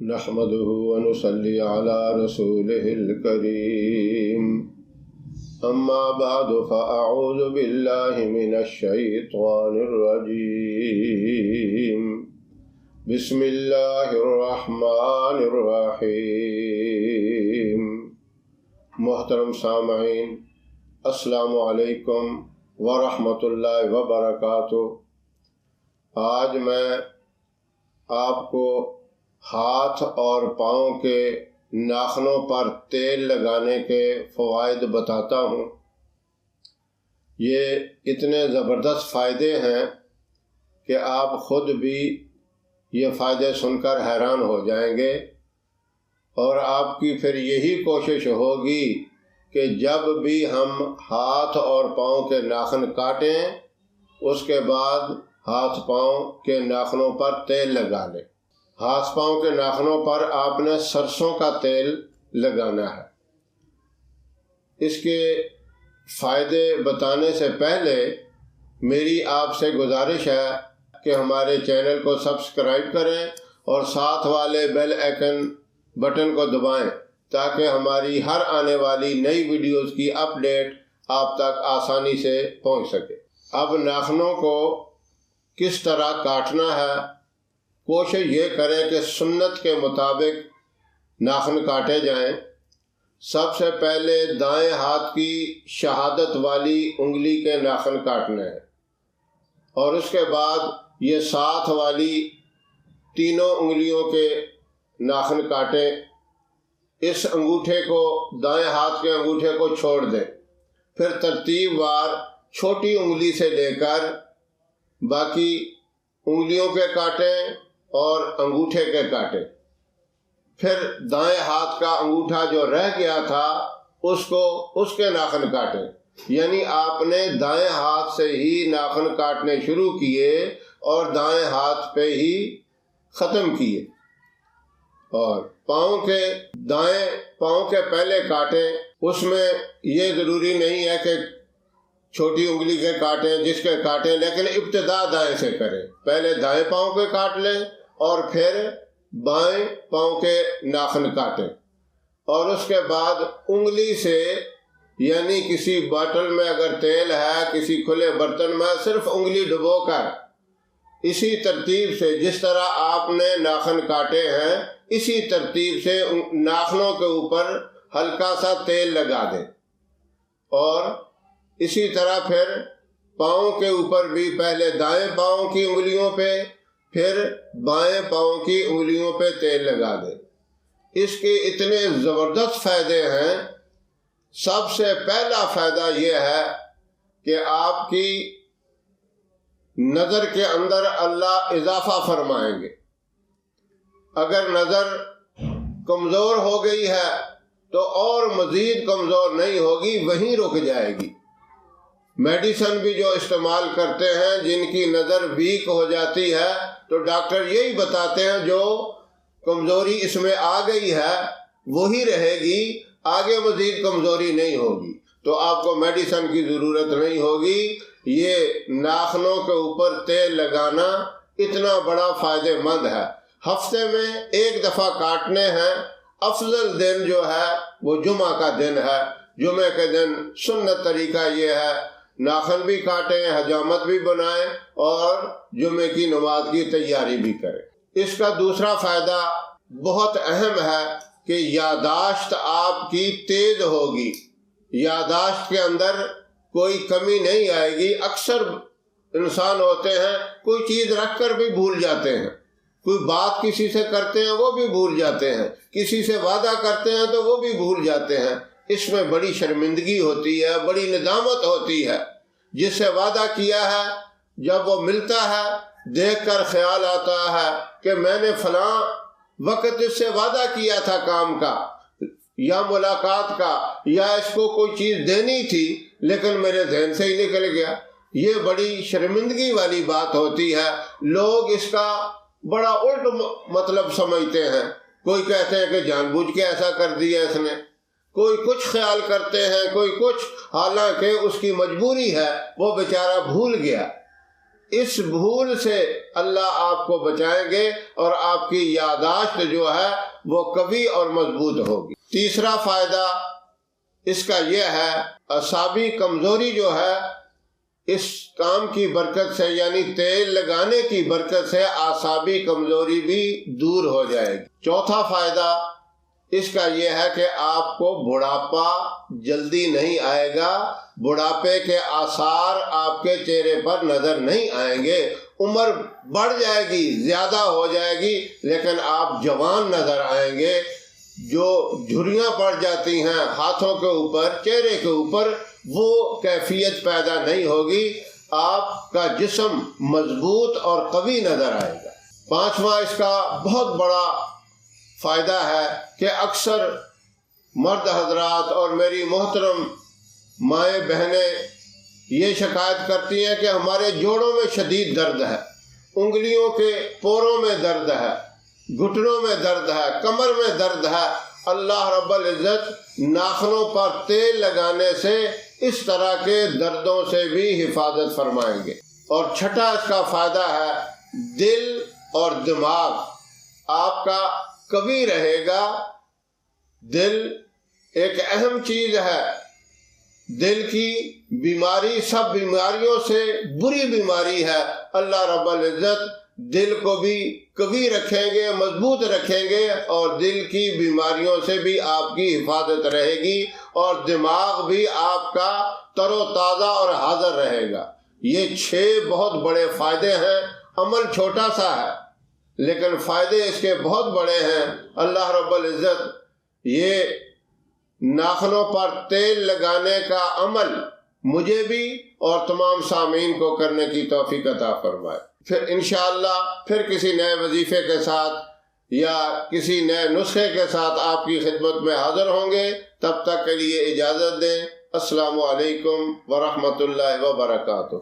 نحمده ونصلي على رسوله الكريم أما بعد فأعوذ بالله من الشيطان الرجيم بسم الله الرحمن الرحيم۔ محترم سامعین، السلام علیکم ورحمۃ اللہ وبرکاتہ۔ آج میں آپ کو ہاتھ اور پاؤں کے ناخنوں پر تیل لگانے کے فوائد بتاتا ہوں۔ یہ اتنے زبردست فائدے ہیں کہ آپ خود بھی یہ فائدے سن کر حیران ہو جائیں گے، اور آپ کی پھر یہی کوشش ہوگی کہ جب بھی ہم ہاتھ اور پاؤں کے ناخن کاٹیں اس کے بعد ہاتھ پاؤں کے ناخنوں پر تیل لگا لیں۔ ہاتھ پاؤں کے ناخنوں پر آپ نے سرسوں کا تیل لگانا ہے۔ اس کے فائدے بتانے سے پہلے میری آپ سے گزارش ہے کہ ہمارے چینل کو سبسکرائب کریں اور ساتھ والے بیل آئیکن بٹن کو دبائیں تاکہ ہماری ہر آنے والی نئی ویڈیوز کی اپ ڈیٹ آپ تک آسانی سے پہنچ سکے۔ اب ناخنوں کو کس طرح کاٹنا ہے، کوشش یہ کریں کہ سنت کے مطابق ناخن کاٹے جائیں۔ سب سے پہلے دائیں ہاتھ کی شہادت والی انگلی کے ناخن کاٹنے ہیں، اور اس کے بعد یہ ساتھ والی تینوں انگلیوں کے ناخن کاٹیں۔ اس انگوٹھے کو، دائیں ہاتھ کے انگوٹھے کو چھوڑ دیں، پھر ترتیب وار چھوٹی انگلی سے لے کر باقی انگلیوں کے کاٹیں اور انگوٹھے کے کاٹیں۔ پھر دائیں ہاتھ کا انگوٹھا جو رہ گیا تھا اس کے ناخن کاٹیں، یعنی آپ نے دائیں ہاتھ سے ہی ناخن کاٹنے شروع کیے اور دائیں ہاتھ پہ ہی ختم کیے۔ اور دائیں پاؤں کے پہلے کاٹیں۔ اس میں یہ ضروری نہیں ہے کہ چھوٹی انگلی کے کاٹیں، جس کے کاٹیں، لیکن ابتدا دائیں سے کریں۔ پہلے دائیں پاؤں کے کاٹ لیں اور پھر بائیں پاؤں کے ناخن کاٹیں، اور اس کے بعد انگلی سے، یعنی کسی باٹل میں اگر تیل ہے، کسی کھلے برتن میں، صرف انگلی ڈبو کر اسی ترتیب سے جس طرح آپ نے ناخن کاٹے ہیں اسی ترتیب سے ناخنوں کے اوپر ہلکا سا تیل لگا دیں، اور اسی طرح پھر پاؤں کے اوپر بھی پہلے دائیں پاؤں کی انگلیوں پہ پھر بائیں پاؤں کی انگلیوں پہ تیل لگا دیں۔ اس کے اتنے زبردست فائدے ہیں۔ سب سے پہلا فائدہ یہ ہے کہ آپ کی نظر کے اندر اللہ اضافہ فرمائیں گے۔ اگر نظر کمزور ہو گئی ہے تو اور مزید کمزور نہیں ہوگی، وہیں رک جائے گی۔ میڈیسن بھی جو استعمال کرتے ہیں جن کی نظر ویک ہو جاتی ہے تو ڈاکٹر یہی بتاتے ہیں جو کمزوری اس میں آ گئی ہے وہی رہے گی، آگے مزید کمزوری نہیں ہوگی، تو آپ کو میڈیسن کی ضرورت نہیں ہوگی۔ یہ ناخنوں کے اوپر تیل لگانا اتنا بڑا فائدہ مند ہے۔ ہفتے میں ایک دفعہ کاٹنے ہیں۔ افضل دن جو ہے وہ جمعہ کا دن ہے۔ جمعہ کے دن سنت طریقہ یہ ہے ناخن بھی کاٹیں، حجامت بھی بنائیں اور جمعے کی نماز کی تیاری بھی کریں۔ اس کا دوسرا فائدہ بہت اہم ہے کہ یادداشت آپ کی تیز ہوگی، یادداشت کے اندر کوئی کمی نہیں آئے گی۔ اکثر انسان ہوتے ہیں کوئی چیز رکھ کر بھی بھول جاتے ہیں، کوئی بات کسی سے کرتے ہیں وہ بھی بھول جاتے ہیں، کسی سے وعدہ کرتے ہیں تو وہ بھی بھول جاتے ہیں۔ اس میں بڑی شرمندگی ہوتی ہے، بڑی ندامت ہوتی ہے۔ جس سے وعدہ کیا ہے جب وہ ملتا ہے دیکھ کر خیال آتا ہے کہ میں نے فلاں وقت اس سے وعدہ کیا تھا کام کا یا ملاقات کا، یا اس کو کوئی چیز دینی تھی لیکن میرے ذہن سے ہی نکل گیا۔ یہ بڑی شرمندگی والی بات ہوتی ہے۔ لوگ اس کا بڑا الٹ مطلب سمجھتے ہیں۔ کوئی کہتے ہیں کہ جان بوجھ کے ایسا کر دیا اس نے، کوئی کچھ خیال کرتے ہیں، کوئی کچھ، حالانکہ اس کی مجبوری ہے، وہ بیچارہ بھول گیا۔ اس بھول سے اللہ آپ کو بچائیں گے اور آپ کی یادداشت جو ہے وہ قوی اور مضبوط ہوگی۔ تیسرا فائدہ اس کا یہ ہے، اعصابی کمزوری جو ہے اس کام کی برکت سے، یعنی تیل لگانے کی برکت سے اعصابی کمزوری بھی دور ہو جائے گی۔ چوتھا فائدہ اس کا یہ ہے کہ آپ کو بڑھاپا جلدی نہیں آئے گا، بڑھاپے کے آثار آپ کے چہرے پر نظر نہیں آئیں گے۔ عمر بڑھ جائے گی، زیادہ ہو جائے گی، لیکن آپ جوان نظر آئیں گے۔ جو جھریاں پڑ جاتی ہیں ہاتھوں کے اوپر، چہرے کے اوپر، وہ کیفیت پیدا نہیں ہوگی، آپ کا جسم مضبوط اور قوی نظر آئے گا۔ پانچواں اس کا بہت بڑا فائدہ ہے کہ اکثر مرد حضرات اور میری محترم مائیں بہنیں یہ شکایت کرتی ہیں کہ ہمارے جوڑوں میں شدید درد ہے، انگلیوں کے پوروں میں درد ہے، گھٹنوں میں درد ہے، کمر میں درد ہے۔ اللہ رب العزت ناخنوں پر تیل لگانے سے اس طرح کے دردوں سے بھی حفاظت فرمائیں گے۔ اور چھٹا اس کا فائدہ ہے، دل اور دماغ آپ کا قوی رہے گا۔ دل ایک اہم چیز ہے، دل کی بیماری سب بیماریوں سے بری بیماری ہے۔ اللہ رب العزت دل کو بھی قوی رکھیں گے، مضبوط رکھیں گے، اور دل کی بیماریوں سے بھی آپ کی حفاظت رہے گی، اور دماغ بھی آپ کا تر و تازہ اور حاضر رہے گا۔ یہ 6 بہت بڑے فائدے ہیں۔ عمل چھوٹا سا ہے لیکن فائدے اس کے بہت بڑے ہیں۔ اللہ رب العزت یہ ناخنوں پر تیل لگانے کا عمل مجھے بھی اور تمام سامعین کو کرنے کی توفیق عطا فرمائے۔ پھر انشاءاللہ پھر کسی نئے وظیفے کے ساتھ یا کسی نئے نسخے کے ساتھ آپ کی خدمت میں حاضر ہوں گے۔ تب تک کے لیے اجازت دیں۔ السلام علیکم ورحمۃ اللہ وبرکاتہ۔